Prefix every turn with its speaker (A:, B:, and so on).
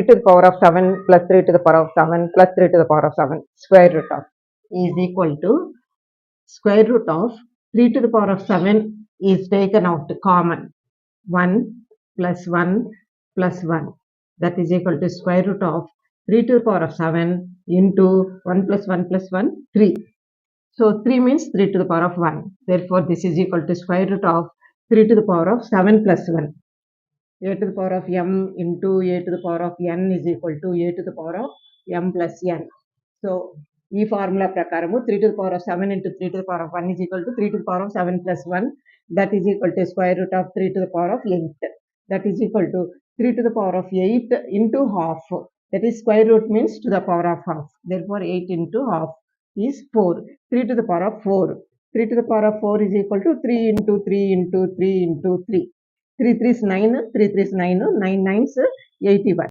A: to the power of 7 plus 3 to the power of 7 plus 3 to the power of 7 square root of is equal to square root of 3 to the power of 7 is taken out common 1 plus 1 plus 1, that is equal to square root of 3 to the power of 7 into 1 plus 1 plus 1 3. So 3 means 3 to the power of 1. Therefore this is equal to square root of 3 to the power of 7 plus 1. A to the power of m into a to the power of n is equal to a to the power of m plus n. So ఈ formula ప్రకారము 3 to the power of 7 into 3 to the power of 1 is equal to 3 to the power of 7 plus 1, that is equal to square root of 3 to the power of 8, that is equal to 3 to the power of 8 into half, that is square root means to the power of half, therefore 8 into half is 4, 3 to the power of 4, 3 to the power of 4 is equal to 3 into 3 into 3 into 3, 3 3 is 9, 3 3 is 9, 9 9 is 81.